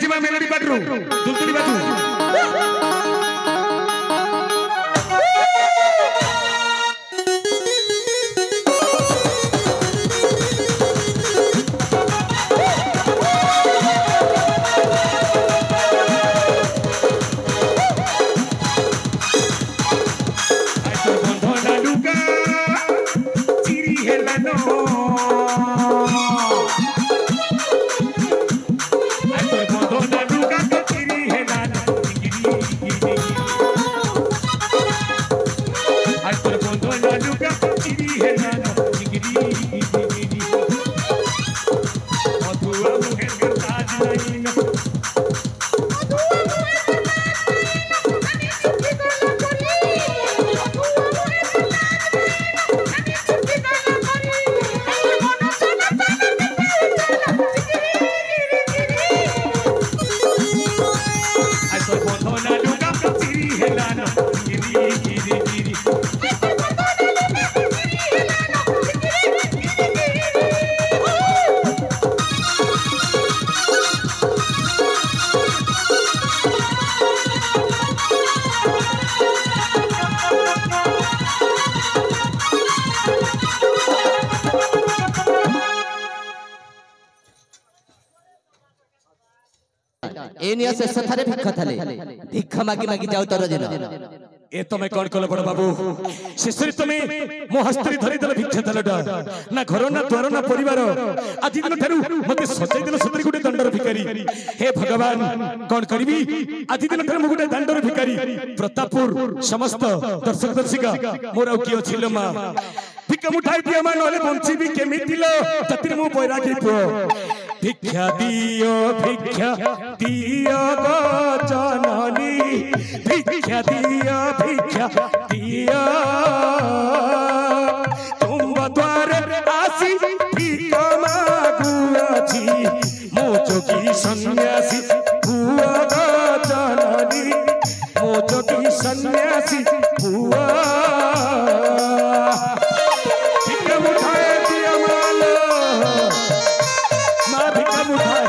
बाजिमा melody पाटरू Dulduli बाजू anyway से सथारे भिख थले भिख मागी मागी जाऊ तर दिन ए तमे कोन कल बड़ बाबू शिशुरी तमे मो हस्तरी धरि दल भिक्ष दलडा ना घर ना द्वार ना परिवार आजि दिन थारु मते सजाई दिल सतरी गुटे दंडर भिकारी हे भगवान कोन करबी आजि दिन थारु गुटे दंडर भिकारी प्रतापपुर समस्त दर्शक दर्शिका मोर आ कियो छिलो मा भिक्ष मुठाई दिया मा नले बंचीबी केमितिलो ततिर मो बैरागी पो भिक्षा दियो गो जननी भिक्षा दियो तुम द्वारे आसी भिख मागुआछि मो जोगी सन्यासी हुआ गो जननी मो जोगी सन्यासी हुआ भिक्षा मुठाए दिया मालो मां भिक्षा मुठाए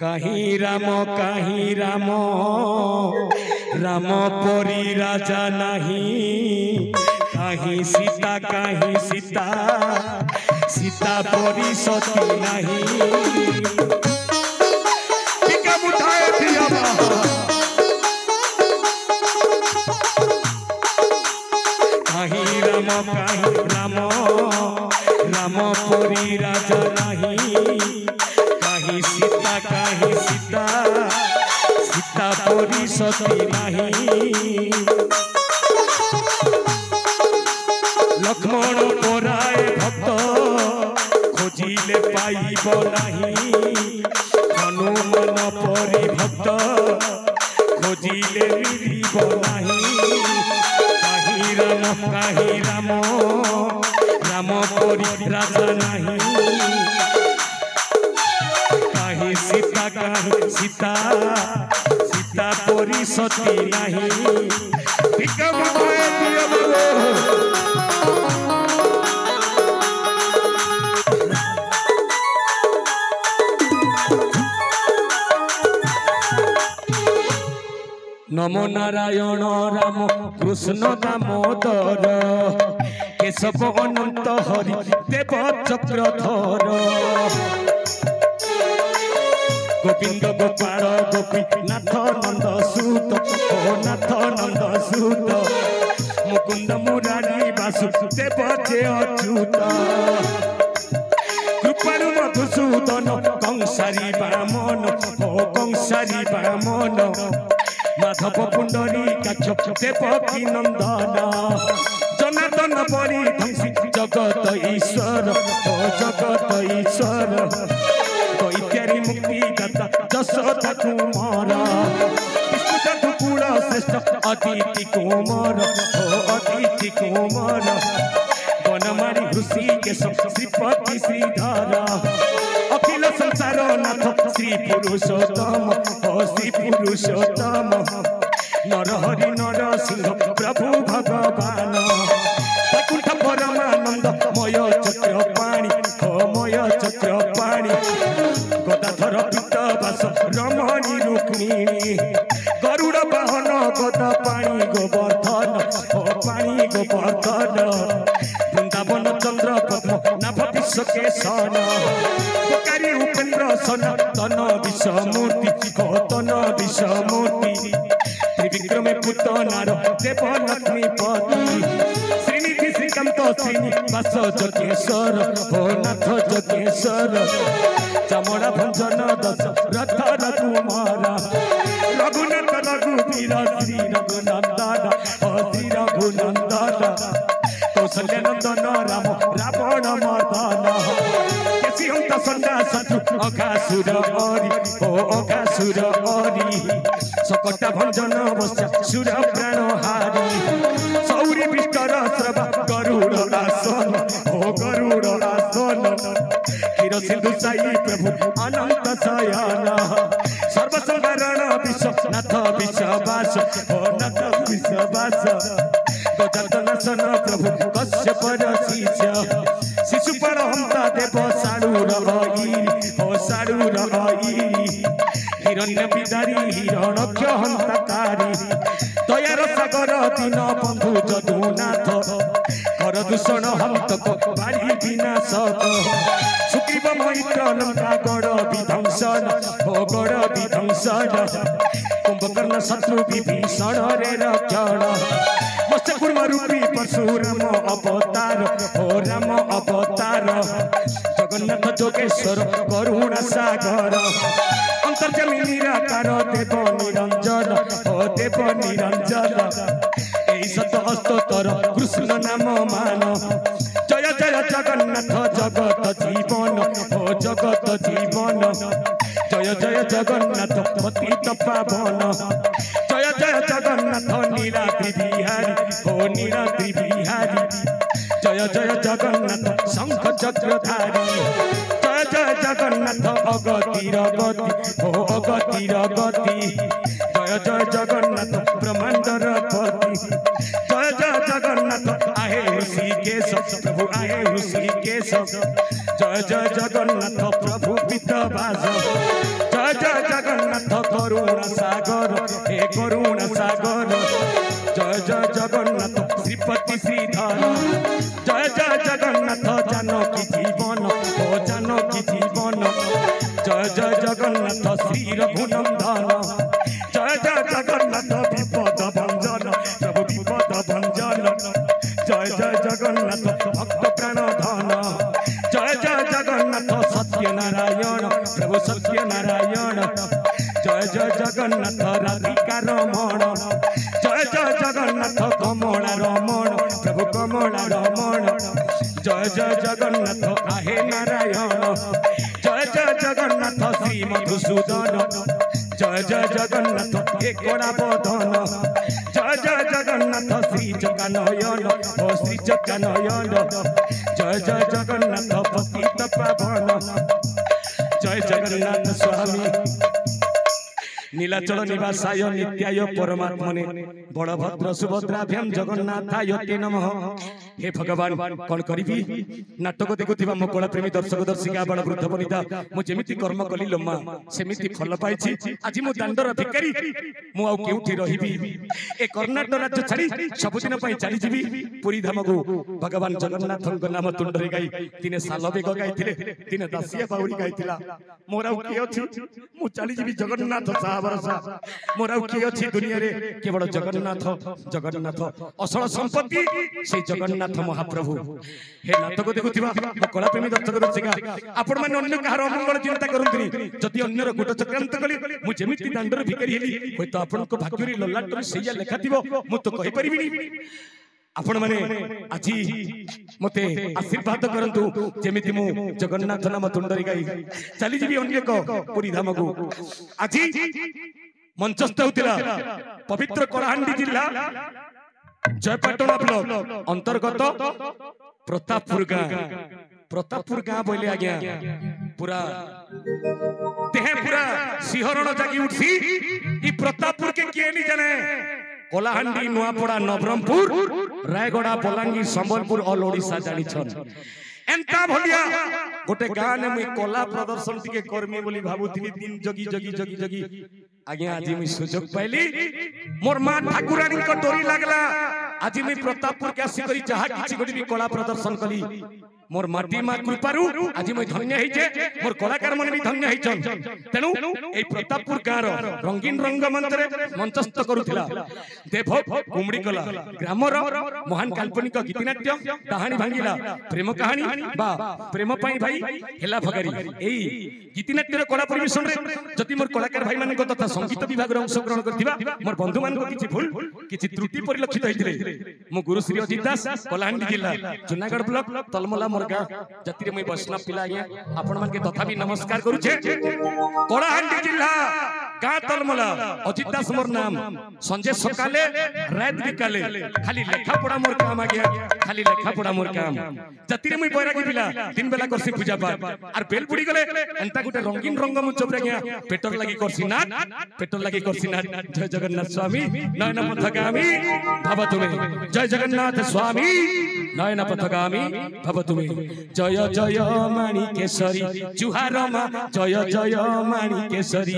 कहीं राम राम परी राजा नहीं कहीं सीता सीता परी सती नहीं भिक्षा मुठाए दिया कहीं राम परी राजा नहीं कहीं सीता सीता परी सती नहीं लक्ष्मण पराए भक्त खोजिले पाइब नहीं हनुमान परी भक्त खोजिले मिलिब नहीं कहीं राम परी राजा नहीं कहीं सीता सीता परी सती नहीं भिक्षा मुठाए दिया नमो नारायण राम कृष्ण दामोदर केशव अनंत हरि देव चक्रधर गोविंद गोपाल गोपी नाथ नंद सूत ओ नाथ नंद सूत मुकुंद मुरारी वासुदेव जे अच्युत कृपालु मधुसूदन कंसारी बामन ओ कंसारी बामन माधव पुंडरी काक्ष देवकी नंदन जनार्दन परी धंसी जगत ईश्वर ओ जगत ईश्वर दैत्यारी मुक्ति दाता जशोदा कुमार विष्णु साधु कुल श्रेष्ठ अतिथि कुमार ओ अतिथि कुमार वनमारी ऋषिकेश श्रीपति श्रीधर अखिल संसार नाथ श्री पुरुषोत्तम ओ श्री पुरुषोत्तम नरहरि नरसिंह प्रभु सन वृंदावन चंद्र पद्म नाभ विश्व केशन पुकारी उपेन्द्र सन तन विषमूर्ति तन विषमूर्ति त्रिविक्रमे पुतनार देव लक्ष्मी पति श्रीनिधि श्रीकांत श्रीनिवास जगेश्वर हो नाथ जगेश्वर चमड़ा भंजन दश रथ रघुमार रघुनाथ रघुवीर श्री रघुनंदन श्री रघुनंदन कौशल्यनंदन राम रावण मर्दन केशिहंत संडा शत्रु अघासुर हरि ओ अघासुर हरि सकटा भंजन बस्या सुर प्राण हारी सौरी विष्टर श्रवा गरुड़ आसन ओ गरुड़ आसन क्षीर सिंधु साई प्रभु अनंत शयन सर्वसंवरण विश्वनाथ विश्ववास ओ नाथ विश्ववास गजानन प्रभु कश्यप शिष्य शिशुपाल हंता देव साड़ूर ओ साड़ूर हिरण्य विदारी हिरण्यक्ष हंताकारी दयार सागर दीन बंधु जदुनाथ कर दूषण हंतक बाड़ी विनाशक सुग्रीव मैत्र लंका गढ़ विध्वंसन ओ गढ़ विध्वंसन कुंभकर्ण शत्रु विभीषण रे रक्षण मत्स्यकूर्म रूपी परशुराम अवतार ओ राम अवतार जगन्नाथ जोगेश्वर करुणा सागर अंतर्जामी निराकार देव निरंजन ओ देव निरंजन एई सत हस्त तर कृष्ण नाम मान जय जय जगन्नाथ जगत जीवन ओ जगत जीवन जय जय जगन्नाथ पतित पावन जय जय जगन्नाथ नीलाद्रि बिहारी ओ नीलाद्रि बिहारी जय जय जगन्नाथ शंख चक्रधारी जय जय जगन्नाथ अगतिर गति ओ अगतिर गति जय जय जगन्नाथ ब्रह्मांडर पति जय जय जगन्नाथ आहे ऋषिकेश प्रभु आहे ऋषिकेश जय जय जगन्नाथ प्रभु पितवास जय जय जगन्नाथ करुणा सागर हे करुणा सागर जय जय जगन्नाथ श्रीपति श्रीधर जय जय जगन्नाथ जानकी जीवन ओ जानकी जीवन जय जय जगन्नाथ श्री रघुनंदन जय जय जगन्नाथ विपद भंजन प्रभु विपद भंजन जय जय जगन्नाथ भक्त प्राण धन जय जय जगन्नाथ सत्यनारायण प्रभु सत्यनारायण जय जय जगन्नाथ राधिका रमण जय जय जगन्नाथ कमला रमण प्रभु कमला रमण जय जय जगन्नाथ आहे नारायण जय जय जगन्नाथ श्री मधुसूदन जय जय जगन्नाथ हे कोड़ा बदन जय जय जगन्नाथ श्री जगन्नयन ओ श्री जगन्नयन जय जय जगन्नाथ पतित पावन जय जगन्नाथ स्वामी नीलाचल निवासाय नित्याय परमात्मने बलभद्र सुभद्राभ्याम जगन्नाथाय ते नमः। हे भगवान कौन करी नाटक देखुवा मो कला प्रेमी दर्शक दर्शिका बड़ वृद्ध बनिता मु जेमिति कर्म कली लम्मा सेमिति फल पाइछि आज मु दांडर भिकारी मु आउ केउठी रहिबी ए कर्नाटक राज्य छाड़ी सबुदिन पई चली जीवी पुरी धाम को भगवान जगन्नाथ नाम तुंडरे गाई दिने साल बेग गाइथिले दिने दासिया बाउरी गाइथिला मोर आउ के अछि मु चली जीवी जगन्नाथ साहबरसा मोर आउ के अछि दुनिया रे केवल जगन्नाथ जगन्नाथ असल संपत्ति से जगन्नाथ महाप्रभु। हे नाटक देखुवा कला प्रेमी दर्शक दर्शिका आपण माने अन्य कहार अमंगल चिंता करंतनी जदि अन्यर गुट चक्रांत कली मु जेमिति दांडर भिकारी हेली होय तो आपण को भाग्यरी ललाटर सेया लेखा थिबो मु तो कहि परिबिनी आपण माने आजी मते आशीर्वाद करंतु जेमिति मु जगन्नाथ नाम तुंडरी गाई चली जीवी अन्य को पुरी धाम को आजी मंचस्थ होतिला पवित्र कलाहांडी जिला जयपाटना ब्लॉक अंतर्गत प्रतापपुर गाँ बोले आज्ञा पूरा देह पूरा सिहरण जागी उठी ई प्रतापपुर के किए नहीं जाने कलाहांडी नुआपड़ा नवरंगपुर रायगड़ा बलांगीर संबलपुर ऑल ओडिशा जानी छन एंता भलिया गोटे गाँ ने मुई कला प्रदर्शन टिके करमी बोली भाबुथि दिन जगी जगी जगी जगी आज्ञा आज मुई सुजोग पाइली मोर मां ठाकुरानी को डोरी लागला आज मैं प्रतापपुर के आसी करी जहा किछि गोटी भी कला प्रदर्शन कली मोर माटी मा कृपारु आज मैं धन्य होइछे मोर कलाकार मन भी धन्य होइछन तेनु ए प्रतापपुर गाँव रंगीन रंगमंच रे मंचस्थ करूथिला देव कुमड़ी कला ग्रामर महान काल्पनिक गीतिनाट्य कहानी भांगिला प्रेम कहानी बा प्रेम पाई भाई हेला भगारी एई गीतिनाट्यर कला परिवेशन रे जति मोर कलाकार भाई मान तथा संगीत विभाग रे अंशग्रहण करथिबा मोर बंधु मान किछि भूल किछि त्रुटि परिलक्षित होइथिले मो गुरु श्री अजित दास कलाहांडी जिला जूनागढ़ ब्लॉक तलमला मोरगा जाति रे मैं वैष्णव पिला आया आपण मान के तथा भी नमस्कार करू छे कलाहांडी जिला का तलमला अजित दास मोर नाम संजय सकाले रात बिकाले खाली लेखा पढ़ा मोर काम आ गया खाली लेखा पढ़ा मोर काम जाति रे मैं बैरागी पिला दिन बेला करसी पूजा पाठ आर बेल पुडी गले एंता गुटे रंगीन रंगमंच रे गया पेटर लागि करसी नाट पेटर लागि करसी नाट जय जगन्नाथ स्वामी नयन पथगामी भव तुमे जय जगन्नाथ स्वामी नयन पथगामी भव तुमे जय जय माणिकेश्वरी जुहारमा जय जय माणिकेश्वरी